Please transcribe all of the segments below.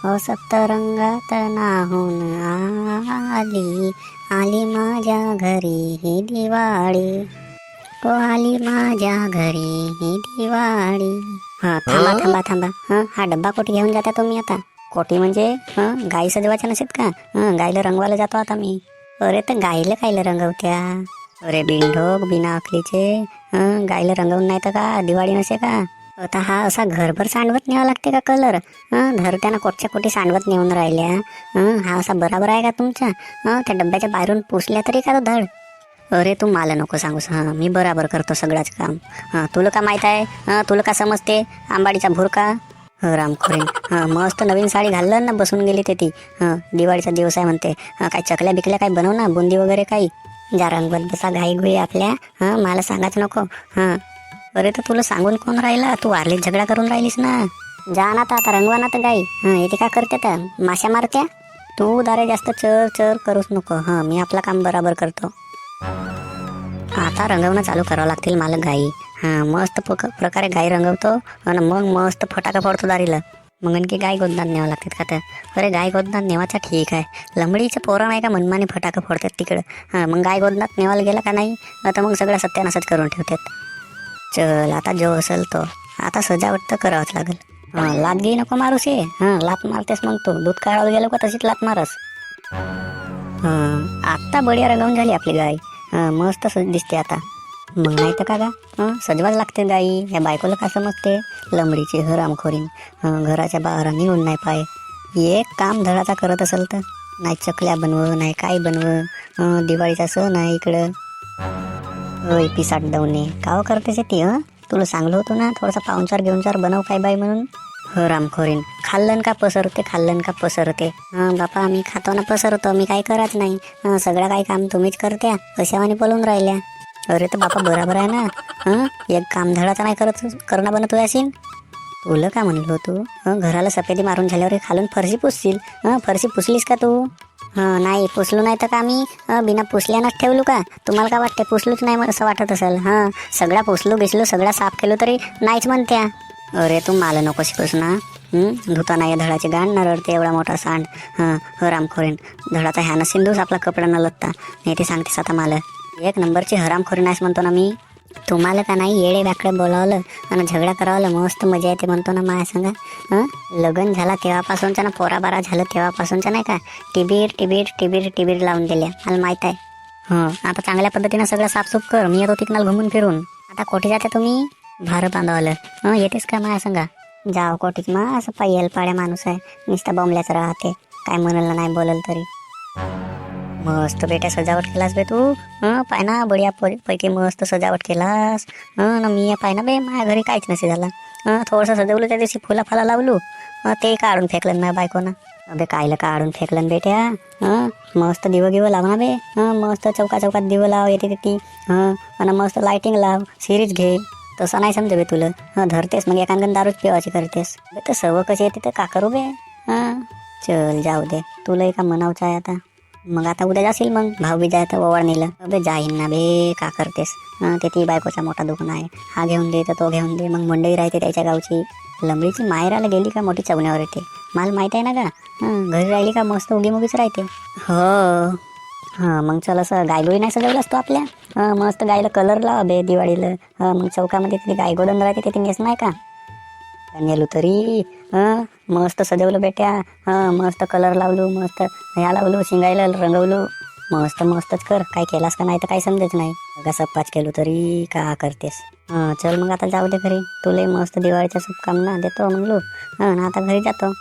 सप्तरंगात नाहून आली, आली माझ्या घरी ही दिवाळी, आली माझ्या घरी ही दिवाळी. हा थांबा थांबा थांबा, हा डब्बा कोटी घेऊन जाता तुम्ही आता? कोटी म्हणजे गाई सजवायच्या नसेत का? गाईला रंगवायला जातो आता मी. अरे तर गाईला कायला रंगवत्या? अरे बिनढोक बिना अकलीचे, गाईला रंगवून नाही तर का दिवाळी नसे का? आता हा असा घरभर सांडवत न्यावा लागते का कलर? धरत्यानं कोटच्या कोटी सांडवत नेऊन राहिल्या. हा असा बराबर आहे का तुमच्या? त्या डब्याच्या बाहेरून पुसल्या तरी का तो धड? अरे तू मला नको सांगूस, मी बराबर करतो सगळंच काम. तुला का माहित आहे? तुला का समजते आंबाडीचा भुरका? रामखोरीन, मस्त नवीन साडी घाललं ना बसून गेली ते ती. दिवाळीचा दिवस आहे म्हणते. काय चकल्या बिकल्या काही बनव ना, बुंदी वगैरे काही. जा रंगवत बसा घाई घुई आपल्या. मला सांगाच नको. अरे तर तुला सांगून कोण राहिला? तू वारलीत झगडा करून राहिलीस ना. जा ना आता रंगवा ना तर गाई. येते का करते तर माश्या मारत्या? तू दारे जास्त चर चर करूच नको. मी आपलं काम बराबर करतो. आता रंगवणं चालू करावं लागतील मला गाई. मस्त प्रकारे गाई रंगवतो आणि मग मस्त फटाका फोडतो दारीला. मग आणखी गाय गोदनात न्यावं लागतात का तर? अरे गाय गोदनात नेवाचा ठीक आहे. लंबडीचे पोरं नाही का मनमानी फटाका फोडतात तिकडं. मग गाय गोदनात नेवायला गेला का नाही आता मग सगळं सत्यानाशच करून ठेवतात. चल आता जो असेल तो. आता सजावट तर करावंच लागेल. लात घे नको मारूस ये. लात मारतेस मग तू दूध काढायला गेलो का तशीच लात मारस. आत्ता बढिया रंगवून झाली आपली गाय. मस्त दिसते आता. मग नाही तर का गा, सजवाच लागते गाई. या बायकोला का समजते लंबडीची हरामखोरीन. घराच्या बाहेर निघून नाही पाय. एक काम धडाचा करत असेल तर नाही चकल्या बनव नाही काय बनव. दिवाळीचा सण आहे इकडं. पिसाट दवणे काव करतेस ती. तुला सांगलो होतो ना थोडासा पाहुणचार घेऊनचार बनव काय बाई म्हणून. रामखोरीन, खाल्लन का पसरते खाल्लन का पसरते. बापा मी खातो ना पसरतो, मी काही करत नाही. सगळं काही काम तुम्हीच करत्या कशावानी बोलून राहिल्या. अरे तर बापा बराबर आहे ना. एक काम धडाचा नाही करणं बनत असेल. तुला का म्हणलो तू घराला सफेदी मारून झाल्यावर खालून फरशी पुसशील. फरशी पुसलीस का तू? नाही पुसलो नाही तर का मी बिना पुसल्यानंच ठेवलो का? तुम्हाला काय वाटते पुसलोच नाही असं वाटत असेल? सगळा पुसलो बिसलो सगळा साफ केलो तरी नाहीच म्हणत्या. अरे तू मला नको शिकूस ना. धुता नाही धडाची गाण न रडते एवढा मोठा सांड. हरामखोरीन, धडाचा ह्यानं सिंधूस आपला कपडा न लत्ता नाही ते सांगतेस आता मला. एक नंबरची हरामखोरी नाहीस म्हणतो ना मी. तुम्हाला का नाही येडे वाकडे बोलावलं आणि झगडा करावलं मस्त मजा येते म्हणतो ना माया सांगा. लग्न झाला तेव्हापासूनच्या ना पोराबारा झालं तेव्हापासूनच्या नाही का टिबीर टिबीर टिबीर टिबीर लावून दिल्या मला माहीत आहे. आता चांगल्या पद्धतीनं सगळं साफसूफ कर. मी येतो तिकनाल घुमून फिरून. आता कोठे जाते तुम्ही? भार बांधावलं. येतेस का माया सांगा? जाव कोटीत मग असं पायल पाड्या माणूस आहे नुसता बॉम्बल्याच राहते. काय म्हणलं नाही बोलल तरी. मस्त बेटा सजावट केलास बे तू. पाय ना बढिया पैकी मस्त सजावट केलास. ना मी पाय ना बे माझ्या घरी काहीच नसे झाला. थोडंसं सजवलं त्या दिवशी फुला फाला लावलो ते काढून फेकलं माझ्या बायकोनं. अबे कायला काढून फेकलं बेट्या. मस्त दिवं गिवं लाव ना बे. मस्त चौकात दिवं लाव येते ती. आणि मस्त लाइटिंग लाव. सिरीज घे. तसं नाही समजे बे तुला. धरतेस मग एखादं दारूच पिवाची करतेस बे. तर सवय कशी येते तर का करू बे. चल जाऊ दे तुला एका म्हणावचं आहे आता. मग आता उद्या जाशील मग भाऊबीज आहे तर ओवाळणीला. अबे जाईन ना बे का करतेस. ते ती बायकोचा मोठा दुकान आहे. हा घेऊन दे तर तो घेऊन दे. मग मंडई राहते त्याच्या गावची. लंबडीची मायराला गेली का मोठी चवण्यावर येते मला माहित आहे ना का. घरी राहिली का मस्त उगीमुगीच राहते. मग चल असं गायगोळी नाही सजवलं असतो आपल्या. मस्त गायला कलर लावा बे दिवाळीला. मग चौकामध्ये तिथे गायगोडन राहते ते नेस नाही का नेलू तरी. मस्त सजवलं बेट्या. मस्त कलर लावलो मस्त ह्या लावलो शिंगायला रंगवलो. मस्तच कर. काय केलास का नाही तर काही समजेच नाही. अगा सप्पाच केलो तरी का करतेस. चल मग आता जाऊ दे घरी. तुला मस्त दिवाळीच्या शुभकामना देतो म्हणलो. ना आता घरी जातो.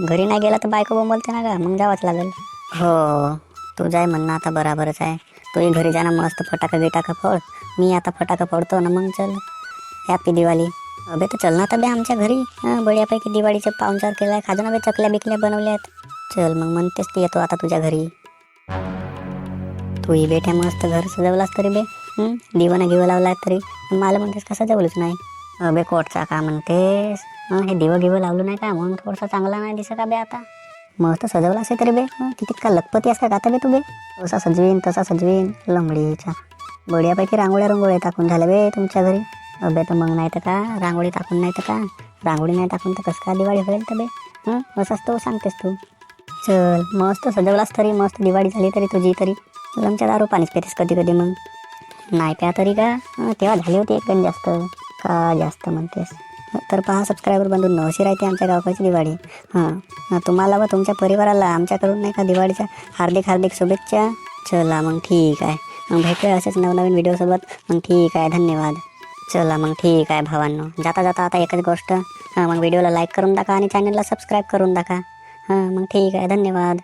घरी नाही गेला तर बायको बोंबलते ना का मग जावंच लागेल. तू जाय म्हणणं आता बराबरच आहे. तूही घरी जाणं मस्त फटाका गिटाका फोड. मी आता फटाका फोडतो ना मग चल हॅपी दिवाळी. अबे तर चल ना तर बे आमच्या घरी. बढियापैकी दिवाळीचे पाहुणचार केलाय खाजो ना बे. चकल्या बिकल्या बनवल्यात. चल मग म्हणतेस ती येतो आता तुझ्या घरी. तूही बेट्या मस्त घर सजवलास तरी बे. दिवाना गिवं लावलाय तरी मला म्हणतेस का सजवलंच नाही. अबे कोटचा का म्हणतेस. हे दिवं गिवं लावलं नाही का म्हणून थोडासा चांगला नाही दिसत का बे आता. मस्त सजवला असे तरी बे. किती का लखपती असतात आता बे तू बे. तसा सजवीन तसा सजवीन लंबडीचा. बढियापैकी रांगोळ्या टाकून झाल्या बे तुमच्या घरी. अबे तर मग नाही तर का रांगोळी टाकून नाही तर का. रांगोळी नाही टाकून तर कसं का दिवाळी होईल तर बे. असंच तो सांगतेस तू. चल मस्त सजवलास तरी, मस्त दिवाळी झाली तरी तुझी तरी. लमच्या दारू पाणीच पेतेस कधी कधी मग. नाही प्या तरी का? तेव्हा झाली होती एक गण जास्त. का जास्त म्हणतेस? तर पहा सबस्क्रायबर बंधूंनो, अशी राहते आमच्या गावची दिवाळी. तुम्हाला व तुमच्या परिवाराला आमच्याकडून नाही का दिवाळीच्या हार्दिक हार्दिक शुभेच्छा. चला मग ठीक आहे, मग भेटूया असेच नवनवीन व्हिडिओसोबत. मग ठीक आहे, धन्यवाद. चला मग ठीक आहे भावांनो, जाता जाता आता एकच गोष्ट, मग व्हिडिओला लाईक करून टाका आणि चॅनलला सबस्क्राईब करून टाका. मग ठीक आहे, धन्यवाद.